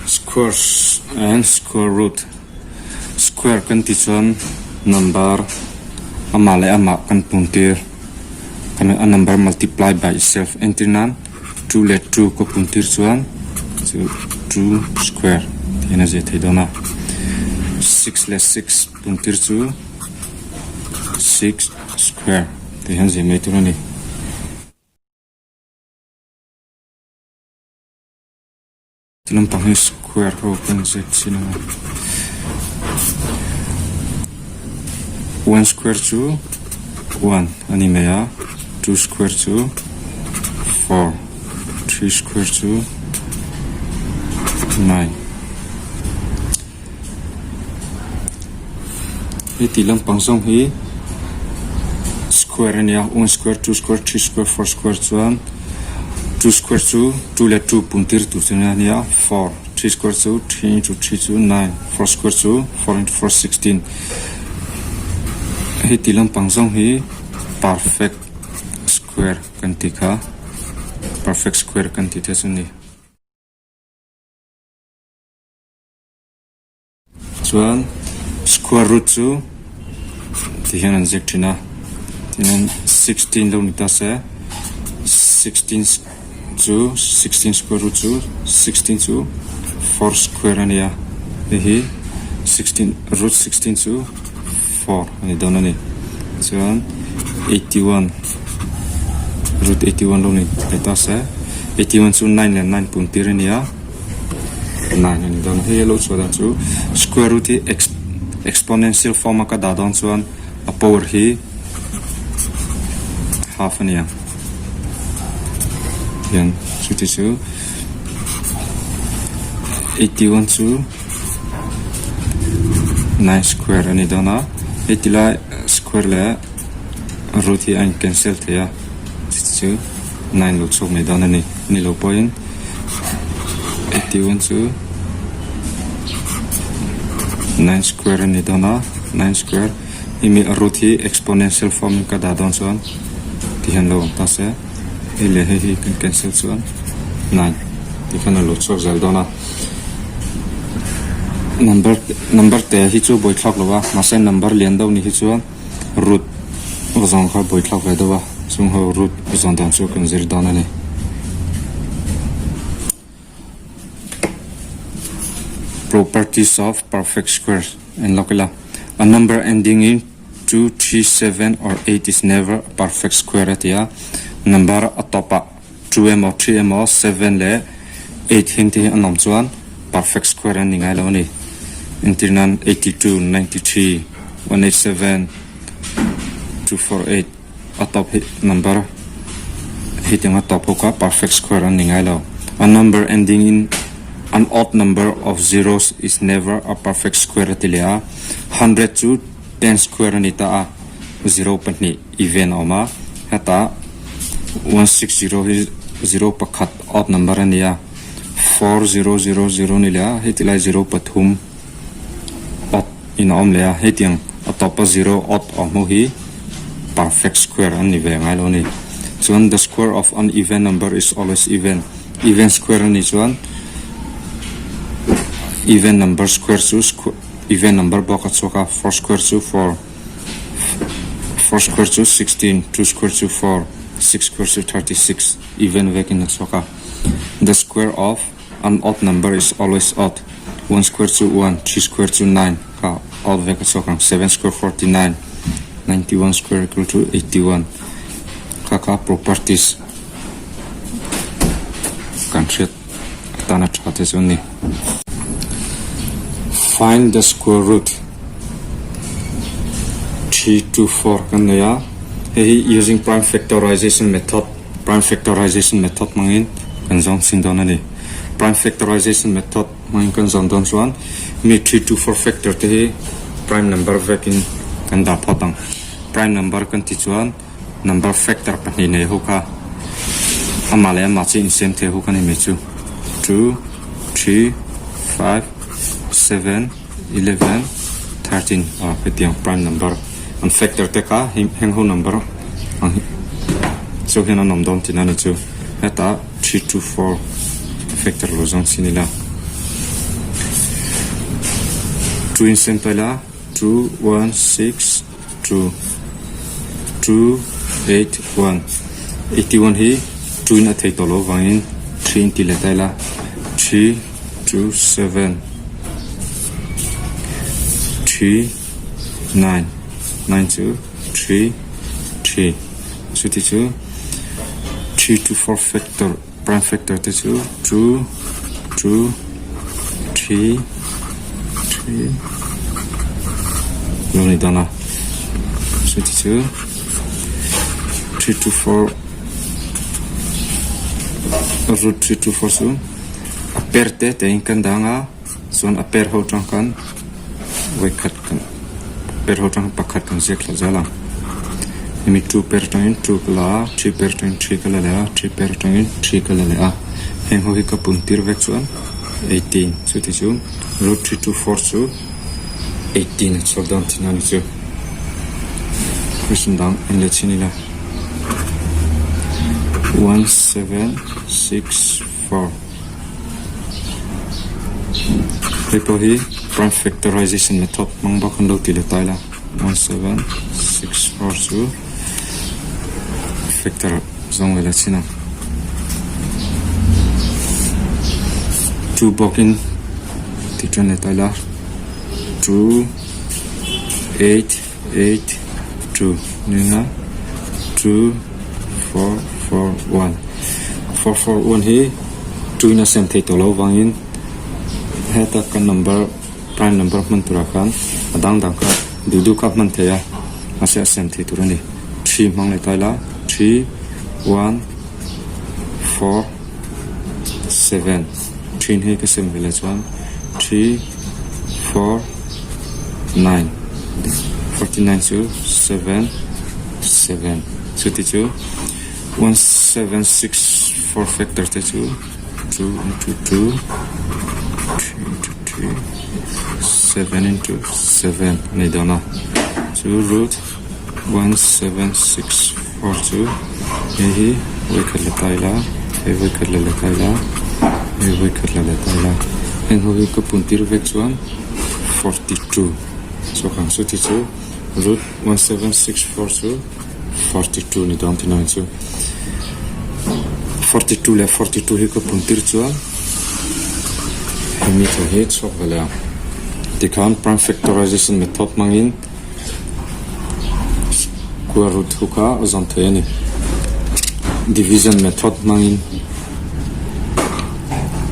squares and square root. Square kan ti chuan number ama le ama kan puntir kan a number multiply by itself entrinan 2 le 2 ko puntir chuan 2 square tina je theidona 6 le 6 puntir chu 6 square tihan je mai turani tilam pang square ho kan je china 1 square chu 1 ani maya 2 square chu 4 3 square chu 9 hi tilam pang song hi square ania 1 square 2 square 3 square 4 square chuan 2 square chu 2 le 2 puntir tu chuna ania 4 3 square chu 3 into 3 chu 9 4 square chu 4 into 4 16 hi tilam pang song hi perfect square kan ti kha perfect square kan ti te chuni chuan square root chu ti hian an zek thina tin 16 lo ni ta se 16 chu 16 square root chu 16 chu 4 square ania hi 16 root 16 chu 4 ani donani chuan 81 root 81 lo ni ta se 81 chu 9 le 9 puntir ania 9 ani don hi lo chuan chu square root hi exponential form ka da don chuan a power hi half ania yan chuti chu 81 chu 9 square ani dona 80 la square le root hi an cancel thea chu 9 lo chok me dona ni lo point 81 chu 9 square ani dona 9 square imi root hi exponential form ka da don chuan ti han lo ta se ile hi kan cancel chuan 9 ti kan lo chok zal dona number te hi chu boi thlak lowa ma se number lian do ni hi chuan root zong kha boi thlak ve dowa chung ho root zong dan chu kan zir dona ni properties of perfect squares and lokala a number ending in 2 3 7 or 8 is never a perfect square atia number atopa 2m or 3m or 7 le 8 hinti anom chuan perfect square ani ngai lo ni intinan 82 93 187 248 atop number hitting atop ka perfect square ani ngai lo a number ending in an odd number of zeros is never a perfect square atilia 100 to 10 square anita a 0 patni even oma hata 160 is 0 pakhat odd number ania 4000 nilia hitila 0 pathum odd in omlea hiting atop 0 odd omo hi perfect square ani ve ngai lo ni chuan the square of an even number is always even square ani chuan even number square chu even number boka choka 4 square chu 4 square chu 16 2 square chu 4 6 square chu 36 even vecin choka the square of an odd number is always odd 1 square chu 1 3 square chu 9 ka odd vec choka 7 square 49 91 square equal to 81 kaka properties kan chet tana chate zoni find the square root 3 to 4 kan ya using prime factorization method mangin kan jong sin don ani prime factorization method mangin kan jong don chuan mi 3 to 4 factor te hi prime number vekin kan da phatang prime number kan ti chuan number factor pani nei hoka amale ma chi in same the hoka ni me chu 2 3 5 7 11 13 petiang prime number and factor te ka heng ho number so hena nom don tinani chu eta 3 to 4 factor lo jong sinila 2 in same taila 2 1 6 2 2 8 1 81 hi 2 in a thei tolo wangin 3 in tila taila 3 2 7 3 9 9 2 3 3 so ti chu 3 to 4 factor prime factor te chu 2 2 3 3 no ni dana so ti chu 3 to 4 root 3 to 4 so aperte te in kan danga son aper ho tang kan we khat kan per ho tang pakhat kan zek la jala imi 2 per tang 2 kala 3 per tang 3 kala la 3 per tang 3 kala la heng ho hi ka puntir vek chuan 18 so ti chu root 3 to 4 so 18 so down tinani chu question down in the chinila 1 7 6 4 people here prime factorization method mangba khando tile taila 1 7 6 4 2 factor zong la china 2 bokin titran la taila 2 8 8 2 nina 2 4 4 1 4 4 1 hi 2 in a same thei tolo wangin heta kan number prime number man tura khan adang dang ka du ka man theya ase same thei turani 3 mang le taila 3 1 4 7 3 he ka same village 1 3 4 9 49 so 7 7 so ti chu 1 7 6 4 factor te chu 2 into 2 3 into 3 7 into 7 ni dana 2 root 1 7 6 4 2 yehi we khala taila we khala taila we khala taila en ho ko puntir vek chuan 42 so kan so ti chu root 1 7 6 4 2 42 ni don tinai chu 42 le 42 hi ko puntir chuan mi to he chok bala the count prime factorization method mangin square root huka azam theni division method mangin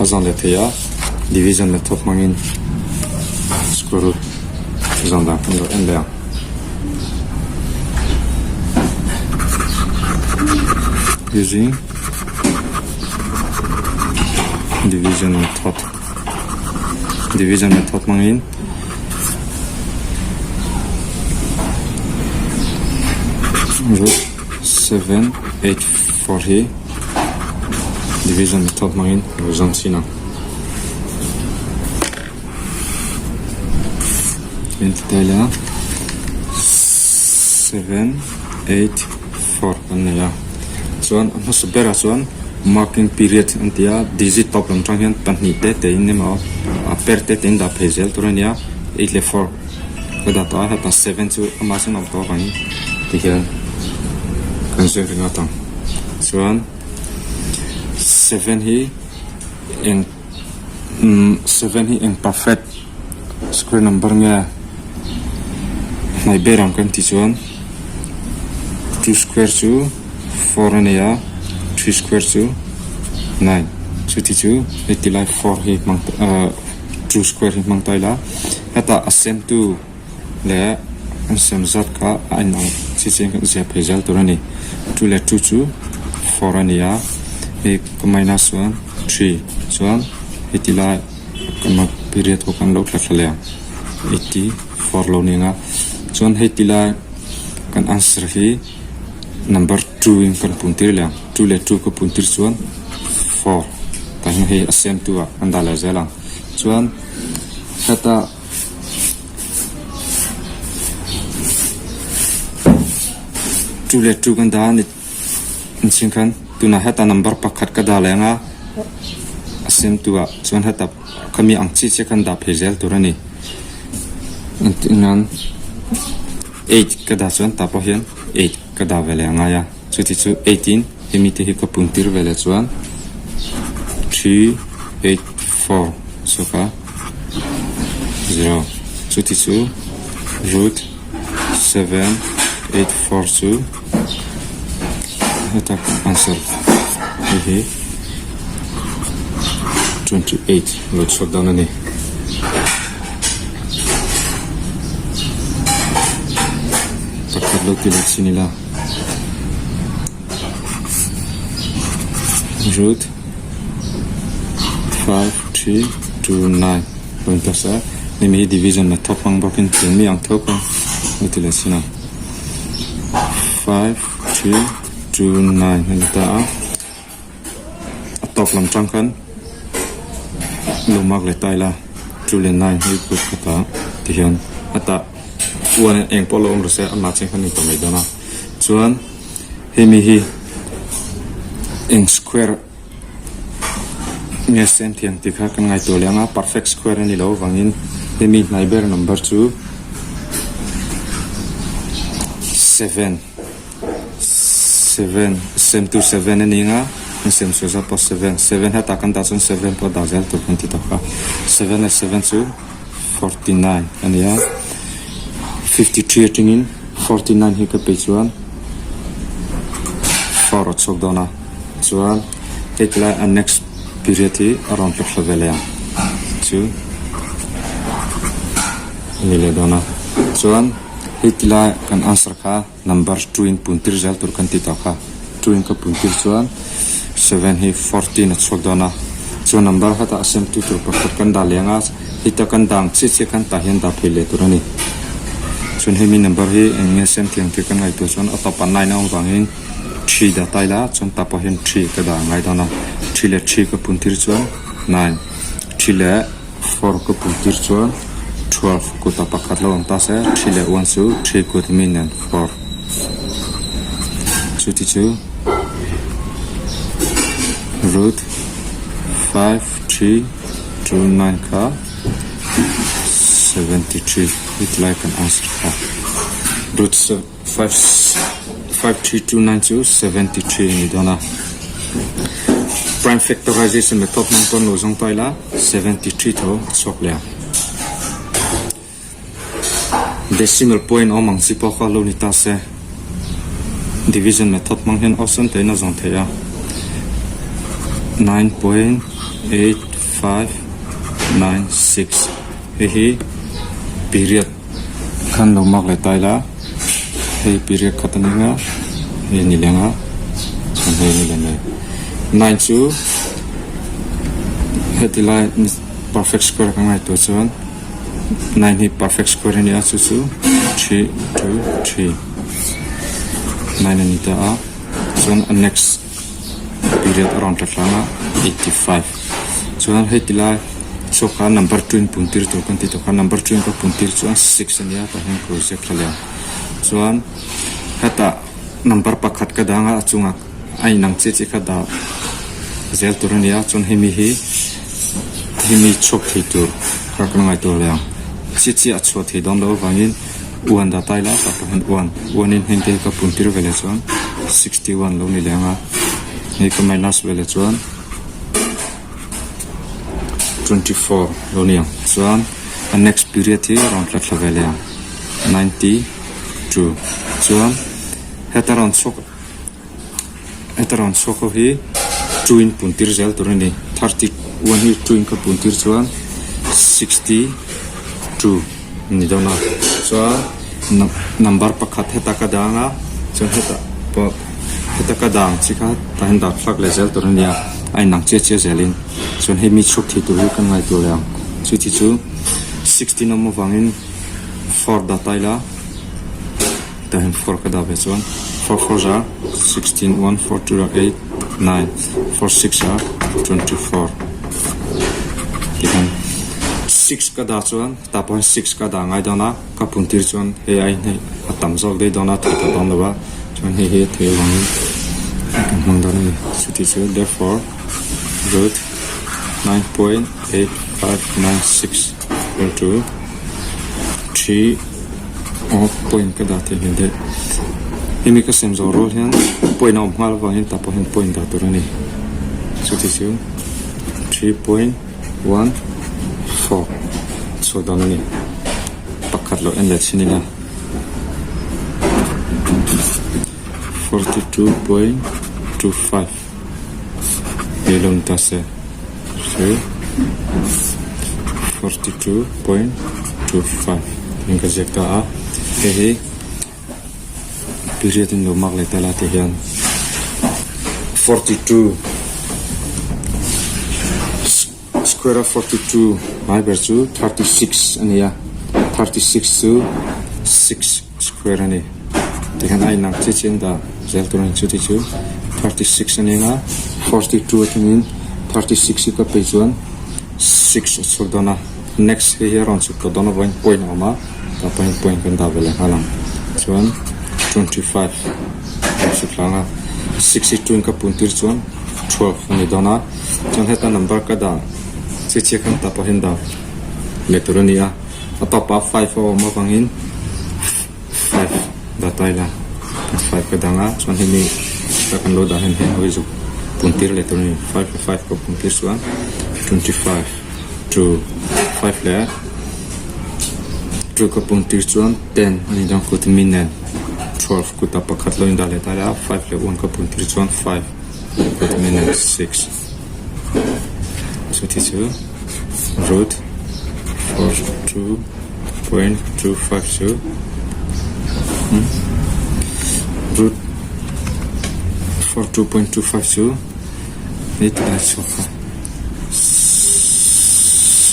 azam le theya division method mangin square root azam da ko enda using division method mangin root 7 8 4 he division method mangin rozan sina entela 7 8 4 anaya chuan a hmasa bera chuan marking period antia digit top lam tang hian panni te in nemo a per te in da phazel turania 8 le 4 kada ta ha ta 7 chu ama sang to bani ti hian kan se ringa tang chuan 7 hi in perfect square number nge nai beram kan ti chuan 2 square chu 4 ania 3 square chu 9 so ti chu 80 like 4 hi mang 2 square hi mang taila hata asem tu le asem zat ka aina chi cheng ka zia phejal turani 2 le 2 chu 4 ania e minus 1 3 chuan 80 like kama period ko kan lo thla 80 4 lo ninga chuan 80 like kan answer hi number 2 in kan puntir la 2 le 2 ko puntir chuan 4 ta hi asem tu andala zela chuan hata 2 le 2 kan da ni chin kan tuna hata number pakhat ka da lenga asem tu chuan hata kami ang chi che kan da phezel turani nan 8 kada chuan tapo hian 8 kada vele angaya chuti chu 18 hemi te hi ka puntir vele chuan 3 8 4 soka 0 chuti chu root 7 8 4 chu heta answer hi 28 lot shot down ani takalo tilat sinila root 5 3 2 9 point sa nimi division na top ang bokin mi ang top tilat sina 5 3 2 9 nita top lam changkan lumak le taila 2 le 9 hi put kata tihan ata one eng polo ong rose ama cheng khani to mai dona chuan hemi hi eng square nge sen thiang tikha kan ngai to lenga perfect square ani lo wangin hemi neighbor number 2 7 same to 7 ani nga same so za po 7 hata kan ta chun 7 po da zel to kan ti to ka 7 and 7 to 49 ani ya 53 tingin 49 hi ka pe chuan 4 chok dona chuan tekla a next period hi around the level ya chu ni le dona chuan hitla kan answer ka number 2 in puntir zel tur kan ti to ka 2 in ka puntir chuan 7 hi 14 chok dona chu number hata asem tu tur pakhat kan da lenga hita kan dang chi kan ta hian da phile turani chun hemi number hi enge sem thiang ti kan ngai tu chon atapa 9 ong wangin 3 da taila chon tapo hian 3 ka da ngai dona 3 le 3 ka puntir chuan 9 3 le 4 ka puntir chuan 12 ko ta pakhat lo ta se 3 le 1 su 3 ko min and 4 chuti chu root 5 3 2 9 ka 73 it like an answer ka root 5 3 2 9 to 73 ni dona prime factorization method man ton lo jong taila 73 to chok le decimal point o mang si po kha lo ni ta se division method mang hen option te na jong the ya 9.8596 hi period kan lo mak le taila hey period khatani he ni lenga chon he ni lenga 9 chu hetila perfect square ka ngai to chon 9 hi perfect square ni a chu 3 2 3 9 ani ta a chon next period around the lana 85 chuan hetila so ka number 2 puntir to kan ti to ka number 2 ka puntir chuan 6 ania ka hen project khala chuan hata number pakhat ka danga chunga ai nang che che ka da zel turania chun hemi chok thi tur ka kan ngai to le chi chi a chho thi don lo wangin 1 da taila ka han 1 in hen te ka puntir vele chuan 61 lo ni lenga ni ka minus vele chuan 24 lo ni chuan the next period hi around la vele 92 chuan hetaron sok hi 2 in puntir zel turani 31 hi 2 in ka puntir chuan 62 ni dona chuan number pakhat heta ka danga chuan heta ka dang chika tahan da flak le zel turani ai nang che zelin chuan he mi chuk thi tur kan ngai tur yang chu 16 no wangin 4 da taila tahan 4 ka da be chuan 4 4 ja 16 1 4 2 8 9 4 6 ja 24 tihan 6 ka da chuan tapon 6 ka da ngai dona ka puntir chuan he ai nei atam zok de dona tha don da chuan he the wangin kan mang dona chu therefore root 9.8596 equal to 3 point ka da the hinde himi ka sem zo rol hian point om hal wa hin ta po hin point da tur ani so this is 3.14 so dan ani pakhat lo en le chinina 42.25 yelong ta se 42.25 inga jekta a he period in lo mak le tala te hian 42 square of 42 by virtue 36 ania 36 to 6 square ani te kan ai nak che chen da zel to chu ti chu 36 ani nga 42 tin 36 ka pe chuan 6 so dona next here on so dona point ama ta point kan da vele halang chuan 25 so langa 62 ka puntir chuan 12 ani dona chuan heta number ka da che kan ta pahin da metronia atapa 5 o ma bangin 5 da taila 5 ka danga chuan hemi ta kan lo da hen hoi zu puntir letroni 5 ko puntir chuan 25 to 5 le 2 ko puntir chuan 10 ni dang ko tminen 12 ko ta pakhat lo inda le ta 5 le 1 ko puntir chuan 5 ko tminen 6 so this is root 42.252 root 42.252 it is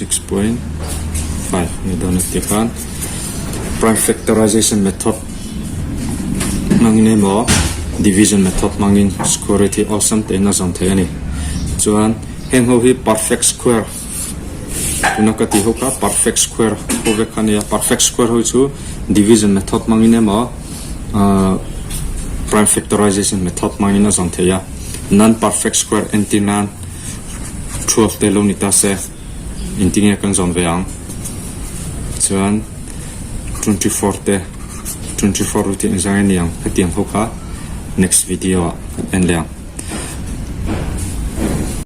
6.5 ni donut tikan prime factorization method mangine mo division method mangin squarity awesome te na zon the ani chuan heng ho hi perfect square tunakati hoka perfect square hove khania perfect square ho chu division method mangine mo prime factorization method mangina zon theya non perfect square antinan 12 te lo ni ta se intinge kan zon veang chuan 24 te 24 ruti in zang niang hatiang hoka next video en liang